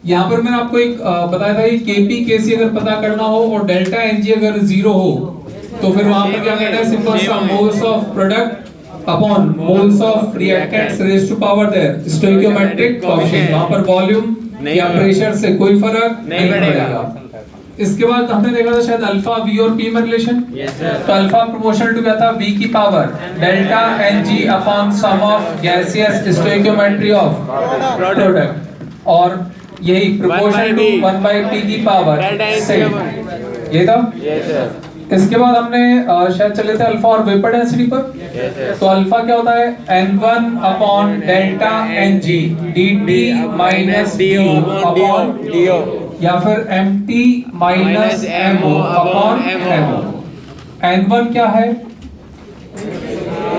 यहाँ पर मैंने आपको एक बताया था कि केपी केसी अगर पता करना हो और डेल्टा एनजी अगर 0 हो तो फिर वहां पर क्या कहते हैं, सिंपल सा moles of product upon moles of reactants raise to power their stoichiometric coefficient. वहां पर वॉल्यूम या प्रेशर से कोई फर्क नहीं पड़ेगा। इसके बाद हमने देखा था शायद अल्फा वी और पी में रिलेशन। तो अल्फा प्रोपोर्शनल टू क्या था, वी की power delta ng upon sum of gaseous stoichiometry of product, और यही प्रोपोर्शनल टू 1/p की पावर से ये था। इसके बाद हमने शायद चले थे अल्फा और वेपर डेंसिटी पर। तो अल्फा क्या होता है, n1 upon delta ng dt minus D upon dio, या फिर mt minus mo upon mo। n1 क्या है,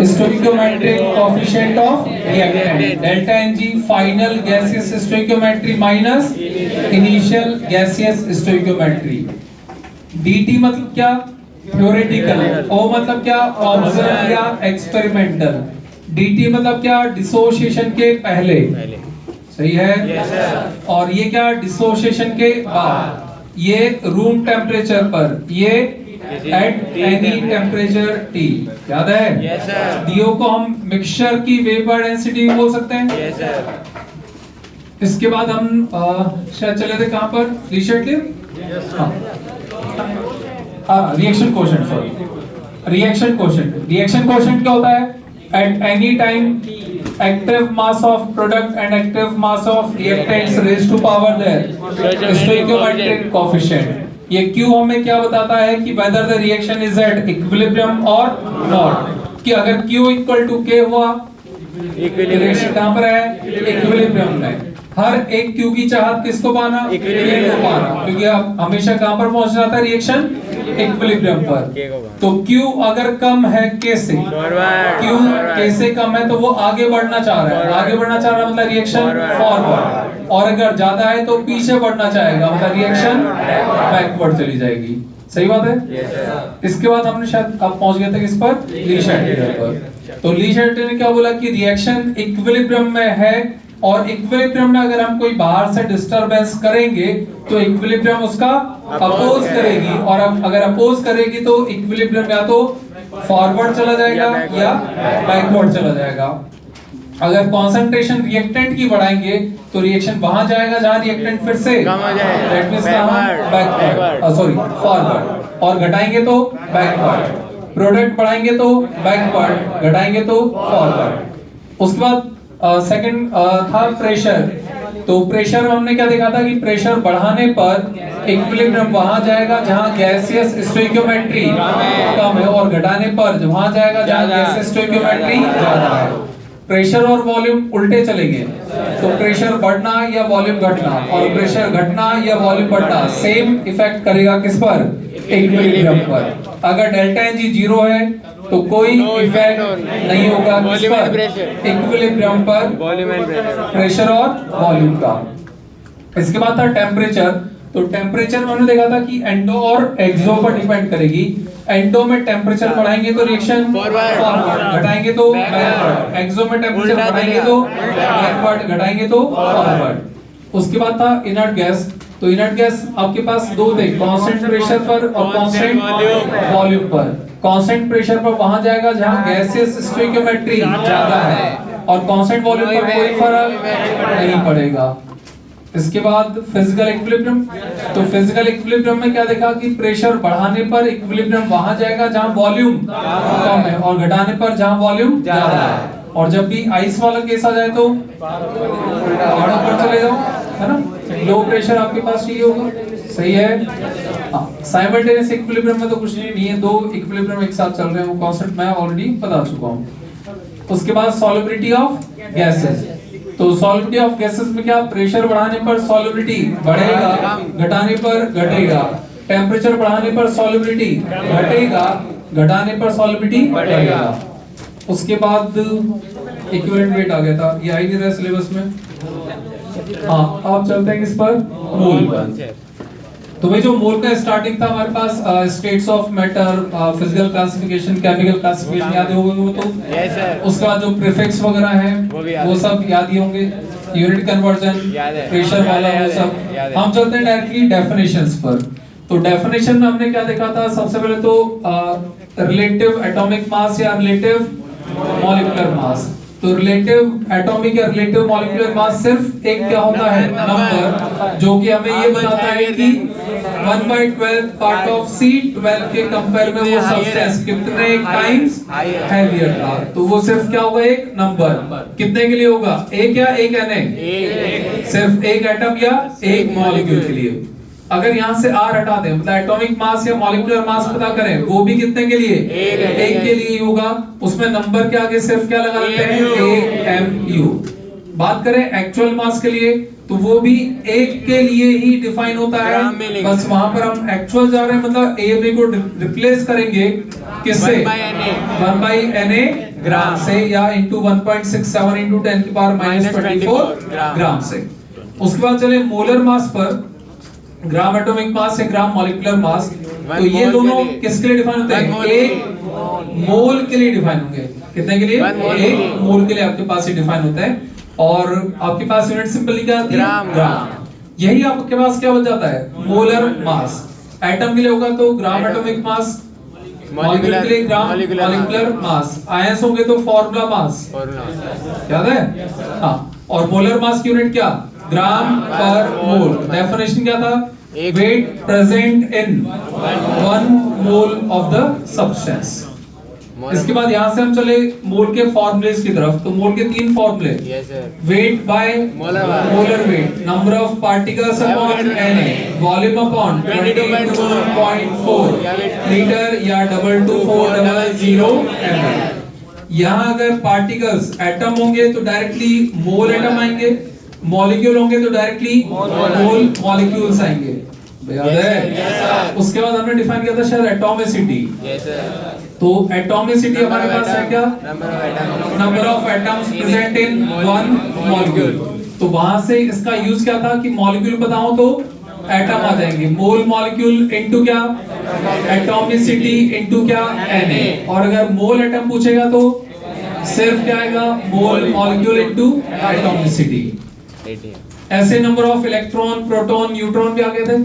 stoichiometric coefficient of reactant, delta ng final gaseous stoichiometry minus initial gaseous stoichiometry. dt मतलब क्या, थ्योरेटिकल, o मतलब क्या, observe या experimental, dt मतलब क्या, डिसोसिएशन के पहले, सही है। और ये क्या, डिसोसिएशन के बाद। ये रूम टेम्परेचर पर, ये एट एनी टेम्परेचर T, याद है। dio को हम मिक्सचर की वेपर डेंसिटी बोल सकते हैं। इसके बाद हम शायद चले थे कहां पर, recently reaction coefficient, sorry reaction coefficient. Reaction coefficient क्या होता है, at any time active mass of product and active mass of reactants raise to power their stoichiometric coefficient. ये Q हमें क्या बताता है कि whether the reaction is at equilibrium और नॉट, कि अगर Q इक्वल टू K हुआ, रिएक्शन कहां पर है, इक्विलिब्रियम में। हर एक Q की चाहत किसको पाना, K को पाना, क्योंकि अब हमेशा कहां पर पहुंचना था, रिएक्शन इक्विलिब्रियम पर। तो Q अगर कम है K से, Q K से कम है तो वो आगे बढ़ना चाह रहा है, आगे बढ़ना चाह रहा है मतलब रिएक्शन फॉरवर्ड, और अगर ज्यादा है तो पीछे बढ़ना चाहेगा मतलब रिएक्शन बैकवर्ड चली जाएगी। सही बात है। इसके बाद हमने शायद अब पहुंच गए थे किस पर, ली शैल्टर पर। तो ली शैल्टर ने क्या बोला कि रिएक्शन इक्विलिब्रियम में है, और इक्विलिब्रियम में अगर हम कोई बाहर से डिस्टरबेंस करेंगे तो इक्विलिब्रियम उसका अपोज करेगी, और अगर अपोज करेगी तो इक्विलिब्रियम या तो फॉरवर्ड चला जाएगा या बैकवर्ड चला जाएगा। अगर कंसंट्रेशन रिएक्टेंट की बढ़ाएंगे तो रिएक्शन वहां जाएगा जहां रिएक्टेंट फिर से कम हो जाए, that means backward, sorry forward, और घटाएंगे तो बैकवर्ड। प्रोडक्ट बढ़ाएंगे तो बैकवर्ड, घटाएंगे तो फॉरवर्ड। उसके बाद सेकंड था प्रेशर। तो प्रेशर में हमने क्या देखा था कि प्रेशर बढ़ाने पर इक्विलिब्रियम वहां जाएगा जहां गैसियस स्टोइकियोमेट्री कम है, और घटाने पर वहां जाएगा जहां गैसियस स्टोइकियोमेट्री ज्यादा है। प्रेशर और वॉल्यूम उल्टे चलेंगे, तो प्रेशर बढ़ना या वॉल्यूम घटना, और प्रेशर घटना या वॉल्यूम बढ़ना सेम इफेक्ट करेगा किस पर, इक्विलिब्रियम पर। अगर डेल्टा एनजी 0 है तो कोई इफेक्ट नहीं होगा किस पर, इक्विलिब्रियम पर, प्रेशर और वॉल्यूम का। इसके बाद था टेम्परेचर। तो टेम्परेचर में हमने देखा था कि एंडो और एक्सो पर डिपेंड करेगी। एंडो में टेम्परेचर बढ़ाएंगे तो रिएक्शन फॉरवर्ड, घटाएंगे तो बैकवर्ड। एक्सो में टेम्परेचर बढ़ाएंगे तो बैकवर्ड, घटाएंगे तो फॉरवर्ड। उसके बाद था इनर्ट गैस। तो इनर्ट गैस आपके पास दो थे, कांस्टेंट प्रेशर पर और कांस्टेंट वॉल्यूम पर। कांस्टेंट प्रेशर पर वहां जाएगा जहां गैसियस स्टोइकियोमेट्री ज्यादा है, और कांस्टेंट वॉल्यूम पर कोई फर्क नहीं पड़ेगा। इसके बाद फिजिकल इक्विलिब्रियम। तो फिजिकल इक्विलिब्रियम में क्या देखा कि प्रेशर बढ़ाने पर इक्विलिब्रियम वहां जाएगा जहां वॉल्यूम कम है, और घटाने पर जहां वॉल्यूम ज्यादा है। और जब भी आइस वाला केस आ जाए तो पहाड़ों पर चले जाओ, है ना, लो प्रेशर आपके पास चाहिए होगा, सही है। साइमल्टेनियस इक्विलिब्रियम में तो कुछ नहीं है, दो इक्विलिब्रियम एक साथ चल रहे हैं, वो कांसेप्ट मैं ऑलरेडी बता चुका हूं। उसके बाद सॉल्युबिलिटी ऑफ गैसेस। तो सॉल्युबिलिटी ऑफ गैसेस में क्या, प्रेशर बढ़ाने पर सॉल्युबिलिटी बढ़ेगा, घटाने पर घटेगा। टेम्परेचर बढ़ाने पर सॉल्युबिलिटी घटेगा, घटाने पर सॉल्युबिलिटी बढ़ेगा। उसके बाद इक्विवेलेंट वेट आ गया था, ये आई नहीं रहा सिलेबस में। हाँ, अब चलते हैं किस पर, मोल पर। तो भाई जो मोल का स्टार्टिंग था हमारे पास, states of matter, physical classification, chemical classification याद होंगे वो तो, उसका जो प्रीफिक्स वगैरह है वो सब याद ही होंगे। यूनिट कन्वर्जन, प्रेशर वाला वो सब। हम चलते हैं डायरेक्टली डेफिनेशंस पर। तो डेफिनेशन में हमने क्या देखा था? सबसे पहले तो रिलेटिव एटॉमिक मास या रिलेटिव मॉलिक्यूलर मास। तो रिलेटिव एटॉमिक या रिलेटिव मॉलिक्यूलर मास सिर्फ एक क्या होता है? नंबर, जो कि हमें ये बताता है कि 1/12 पार्ट ऑफ C12 के कंपेयर में वो सब्सटेंस कितने टाइम्स हैवियर था। तो वो सिर्फ क्या होगा? एक नंबर। कितने के लिए होगा? एक या एक Na? सिर्फ एक एटम या एक मॉलिक्यूल के लिए। अगर यहाँ से R हटा दें, मतलब एटॉमिक मास या मॉलिक्यूलर मास पता करें, वो भी कितने के लिए? एक के लिए ही होगा। उसमें नंबर के आगे सिर्फ क्या लगा देते हैं? AMU। बात करें एक्चुअल मास के लिए, तो वो भी एक के लिए ही डिफाइन होता है। बस वहां पर हम एक्चुअल जा रहे हैं, मतलब AMU को रिप्लेस करेंगे किससे? 1/Na ग्राम से, या इंटू 1.67 इंटू 10⁻⁻24 ग्राम से। उसके बाद चले मोलर मास पर। ग्राम एटॉमिक मास या ग्राम मॉलिक्यूलर मास, तो ये दोनों किसके लिए डिफाइन होते हैं? एक मोल के लिए डिफाइन होंगे। कितने के लिए? एक मोल के लिए आपके पास ये डिफाइन होता है। और आपके पास यूनिट सिंपली क्या आती है? ग्राम। यही आपके पास क्या बन जाता है? Molar mass. एटम के लिए होगा तो ग्राम एटॉमिक मास, मॉलिक्यूल के लिए ग्राम मॉलिक्यूलर मास, आयंस होंगे तो फॉर्मूला मास, याद है? हाँ। और मोलर मास की यूनिट क्या? ग्राम पर मोल। डेफिनेशन क्या था? Weight present in 1 mole of the substance. इसके बाद यहाँ से हम चले मोल के फॉर्मूलेस की तरफ। तो मोल के 3 फॉर्मूले। Weight by molar weight, number of particles upon Na, volume upon 22.4 litre या 22400 ml। यहाँ अगर पार्टिकल्स एटम होंगे तो डायरेक्टली मोल एटम आएंगे, मॉलिक्यूल होंगे तो डायरेक्टली मोल मॉलिक्यूल्स आएंगे। याद है? उसके बाद हमने डिफाइन किया था शायद एटॉमिसिटी। तो एटॉमिसिटी हमारे पास है क्या? Number of atoms present in 1 molecule. तो वहां से इसका यूज क्या था कि मॉलिक्यूल बताऊं तो एटम आ जाएंगे। मोल मॉलिक्यूल इनटू क्या? एटॉमिसिटी इनटू क्या? Na। और अगर मोल एटम पूछेगा तो सिर्फ क्या आएगा? Mole molecule into atomicity. ऐसे number of electron, proton, neutron भी आ गए थे।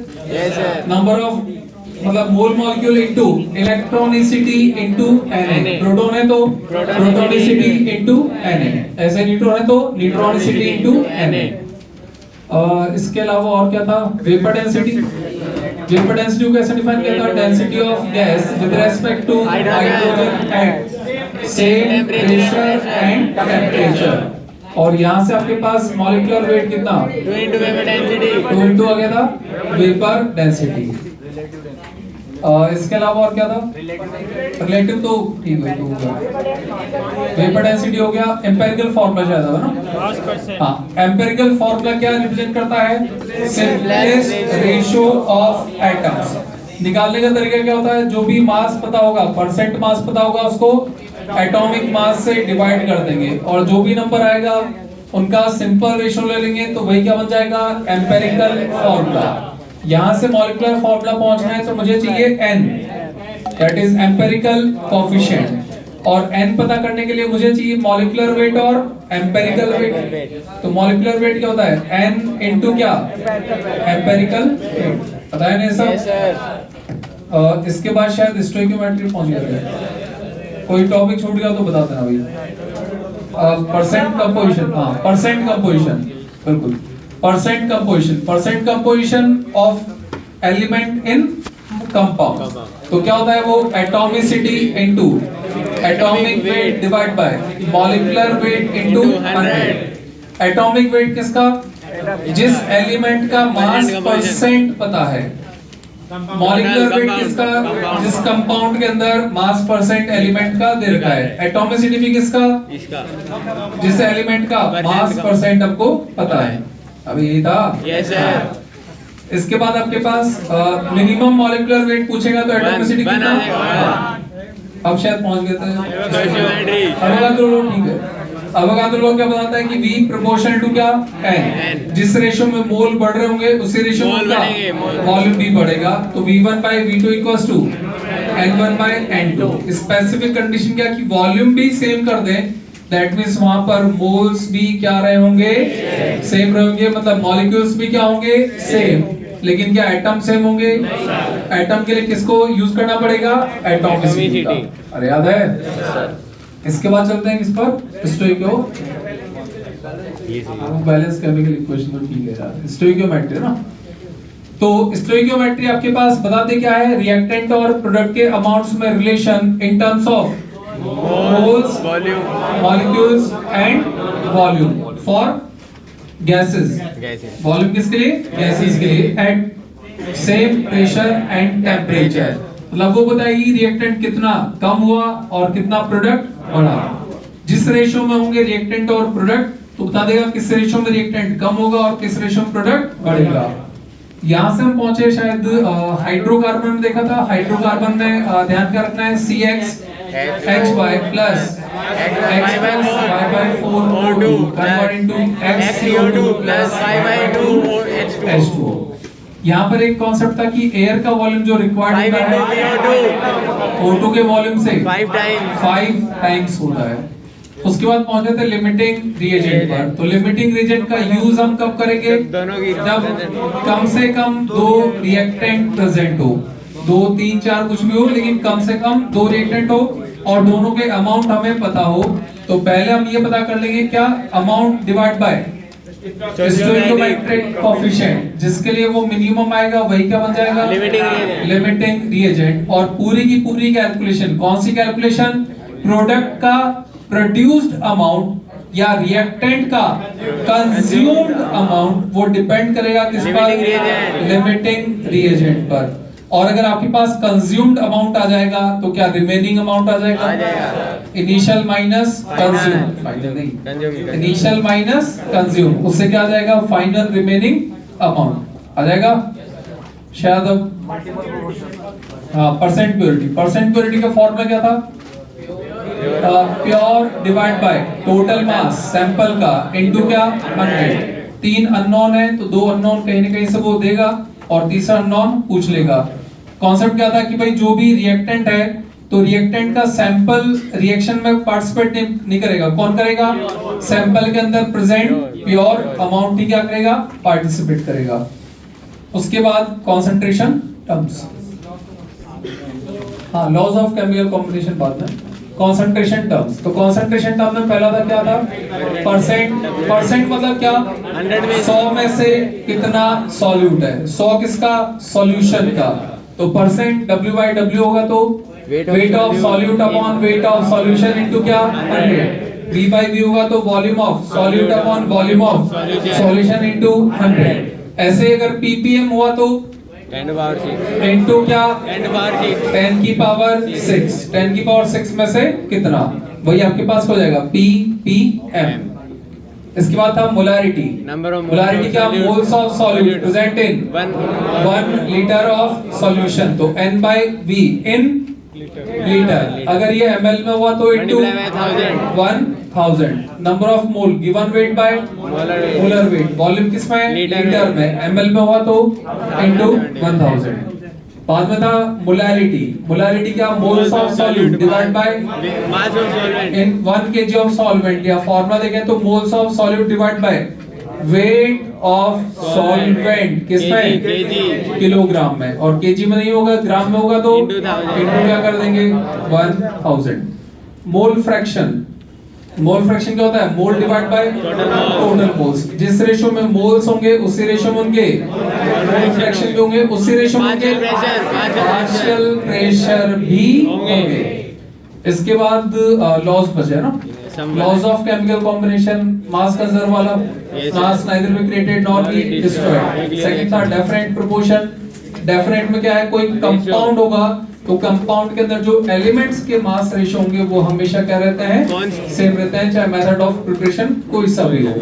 नंबर ऑफ मतलब mole molecule into electronicity into Na। Proton है तो प्रोटोनिसिटी इनटू Na। ऐसे न्यूट्रॉन है तो न्यूट्रॉनिसिटी इनटू Na। इसके अलावा और क्या था? Vapour density. वेपर डेंसिटी को कैसे डिफाइन किया था? Density of gas with respect to hydrogen at same pressure and temperature. और यहाँ से आपके पास मॉलिक्यूलर वेट कितना? 2 into वेपर डेंसिटी। 2 into आ गया था वेपर डेंसिटी। इसके अलावा और क्या था? रिलेटिव तो ठीक है, तो वेपर डेंसिटी हो गया। एम्पिरिकल फार्मूला शायद है ना? हाँ, एम्पिरिकल फार्मूला क्या रिप्रेजेंट करता है? Simplest ratio of atoms. निकालने का तरीका क्या होता है? जो भी मास पता होगा, परसेंट मास पता होगा, उसको एटॉमिक मास से डिवाइड कर देंगे और जो भी नंबर आएगा उनका सिंपल रेशियो ले लेंगे, तो वही क्या बन जाएगा? Empirical formula. यहां से मॉलिक्यूलर फार्मूला पहुंचना है तो मुझे चाहिए n, that is empirical coefficient. और n पता करने के लिए मुझे चाहिए मॉलिक्यूलर वेट और एम्पिरिकल वेट। तो मॉलिक्यूलर वेट क्या होता है? n इनटू क्या? Empirical weight. पता है ना सब? इसके बाद शायद स्टोइकियोमेट्री पहुंच गया। कोई टॉपिक छूट गया तो बता देना भाई। Percent composition. हाँ, परसेंट कंपोजिशन, बिल्कुल। Percent composition, percent composition of element in compound. तो क्या होता है वो? Atomicity into atomic weight divide by molecular weight into 100। Atomic weight किसका? जिस एलिमेंट का मास परसेंट पता है। मॉलिक्यूलर वेट किसका? जिस कंपाउंड के अंदर मास परसेंट एलिमेंट का दे रखा है। एटॉमिसिटी भी किसका? इसका, जिस एलिमेंट का मास परसेंट आपको पता है। अभी यही था। Yes sir. इसके बाद आपके पास मिनिमम मॉलिक्यूलर वेट पूछेगा तो एटॉमिसिटी कितना? अब शायद पहुंच गए थे। अवोगाद्रो लॉ, ठीक है। अवोगाद्रो लॉ क्या बताता है कि V प्रोपोर्शनल टू क्या? n। जिस रेशियो में मोल बढ़ रहे होंगे उसी रेशियो में क्या? वॉल्यूम भी बढ़ेगा। तो V1 by V2 equals to N1 by N2। Specific condition क्या कि वॉल्यूम भी सेम कर दें दैट मीन्स वहां पर मोल्स भी क्या रहे होंगे, सेम रहे होंगे, मतलब मॉलिक्यूल्स भी क्या होंगे, सेम। लेकिन क्या एटम सेम होंगे? एटम के लिए किसको यूज करना पड़ेगा? एटॉमिसिटी का। अरे याद है? इसके बाद चलते हैं इस पर स्टोइकियो बैलेंस केमिकल इक्वेशन तो ठीक है यार, स्टोइकियोमेट्री ना। तो स्टोइकियोमेट्री आपके पास बताते क्या है, रिएक्टेंट और प्रोडक्ट के अमाउंट्स में relation in terms of moles, molecules and volume for gases. Volume किसके लिए? गैसेस के लिए at same pressure and temperature. मतलब वो बताएगी रिएक्टेंट कितना कम हुआ और कितना प्रोडक्ट बढ़ा। जिस रेशियो में होंगे रिएक्टेंट और प्रोडक्ट तो बता देगा किस रेशियो में रिएक्टेंट कम होगा और किस रेशियो में प्रोडक्ट बढ़ेगा। यहाँ से हम पहुंचे शायद हाइड्रोकार्बन में देखा था। हाइड्रोकार्बन में ध्यान क्या रखना है, CHHY plus X+Y/4O2 convert into XCO2 plus Y/2H2O। यहाँ पर एक कॉन्सेप्ट था कि एयर का वॉल्यूम जो रिक्वायर्ड होता है O2 के वॉल्यूम से 5 टाइम्स होता है। उसके बाद पहुंचे थे लिमिटिंग रिएजेंट पर। तो लिमिटिंग रिएजेंट का यूज हम कब करेंगे? जब कम से कम 2 रिएक्टेंट प्रेजेंट हो, 2 3 4 कुछ भी हो, लेकिन कम से कम 2 रिएक्टेंट हो और दोनों के अमाउंट हमें पता हो। तो पहले हम ये पता कर लेंगे क्या, amount divide by stoichiometric coefficient, जिसके लिए वो मिनिमम आएगा वही क्या बन जाएगा, लिमिटिंग रिएजेंट। और पूरी की पूरी कैलकुलेशन, कौन सी कैलकुलेशन, प्रोडक्ट का प्रोड्यूस्ड अमाउंट या रिएक्टेंट का कंज्यूम्ड अमाउंट, वो डिपेंड करेगा किस पर, लिमिटिंग रिएजेंट पर। और अगर आपके पास कंज्यूम्ड अमाउंट आ जाएगा तो क्या रिमेनिंग अमाउंट आ जाएगा, इनिशियल माइनस कंज्यूम, फाइनल नहीं, इनिशियल माइनस कंज्यूम, उससे क्या आ जाएगा, फाइनल रिमेनिंग अमाउंट आ जाएगा शायद। अब हाँ, परसेंट प्योरिटी का फॉर्मूला क्या था, pure divide by total mass sample का इनटू क्या 100। 3 अननोन है तो 2 अननोन कहीं ना कहीं से वो देगा और तीसरा अननोन पूछ लेगा। कॉन्सेप्ट क्या था कि भाई जो भी रिएक्टेंट है तो रिएक्टेंट का सैंपल रिएक्शन में पार्टिसिपेट नहीं करेगा, कौन करेगा, सैंपल के अंदर प्रेजेंट प्योर अमाउंट ही क्या करेगा, पार्टिसिपेट करेगा। उसके बाद कंसंट्रेशन टर्म्स, हाँ लॉज ऑफ केमिकल कॉम्बिनेशन बाद में। कंसंट्रेशन टर्म्स, तो कंसंट्रेशन टर्म में पहला था क्या था, परसेंट मतलब क्या, 100 में से कितना सॉल्यूट है, 100 किसका, सॉल्यूशन का। तो परसेंट W/W होगा तो weight of solute upon weight of solution into क्या 100। V/V होगा तो volume of solute upon volume of solution into 100। ऐसे अगर ppm हुआ तो 10 इनटू क्या 10 की पावर 6, 10 की पावर 6 में से कितना, वही आपके पास हो जाएगा ppm। इसके बाद था मोलारिटी, मोलारिटी क्या, moles of solute present in 1 litre of solution, तो n/v इन लीटर। अगर ये ml में हुआ तो into 1000। Number of mole given weight by molar weight, volume किसमें, लीटर में, ml में हुआ तो इनटू 1000। बाद में था मोलारिटी, मोलारिटी क्या, moles of solute divide by in 1 kg of solvent, या फार्मूला देखें तो moles of solute divide by weight of solvent किसमें, किलोग्राम में, और केजी में नहीं होगा ग्राम में होगा तो इनटू क्या कर देंगे 1000। मोल फ्रैक्शन, मोल फ्रैक्शन क्या होता है, मोल डिवाइड बाय टोटल मोल्स। जिस रेशियो में मोल्स होंगे उसी रेशियो में उनके मोल फ्रैक्शन भी होंगे, उसी रेशियो में उनके पार्शियल प्रेशर भी होंगे। इसके बाद लॉज बचे ना, laws of chemical combination, mass conserve वाला, mass neither be created nor be destroyed. Second था डेफिनेट प्रोपोर्शन, डेफिनेट में क्या है, कोई कंपाउंड होगा तो कंपाउंड के अंदर जो एलिमेंट्स के मास रेशियो होंगे वो हमेशा क्या रहते हैं, सेम रहते हैं, चाहे मेथड ऑफ प्रिपरेशन कोई सा भी हो।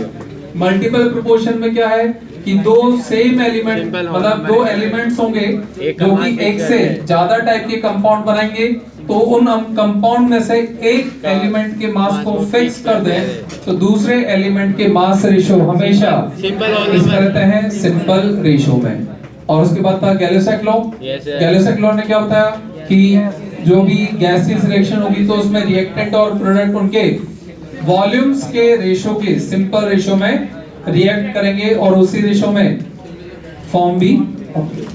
मल्टीपल प्रोपोर्शन में क्या है कि 2 सेम एलिमेंट, मतलब 2 एलिमेंट्स होंगे जो कि एक से ज्यादा टाइप के कंपाउंड बनाएंगे, तो उन कंपाउंड में से एक एलिमेंट के मास को फिक्स कर दें तो दूसरे एलिमेंट के मास रेशियो हमेशा किस रहते हैं, सिंपल रेशियो में। और उसके बाद था गैलोसैक लॉ। गैलोसैक लॉ ने क्या बताया कि जो भी गैसियस रिएक्शन होगी तो उसमें रिएक्टेंट और प्रोडक्ट उनके वॉल्यूम्स के रेशो के सिंपल रेशो में रिएक्ट करेंगे और उसी रेशो में फॉर्म भी होंगे।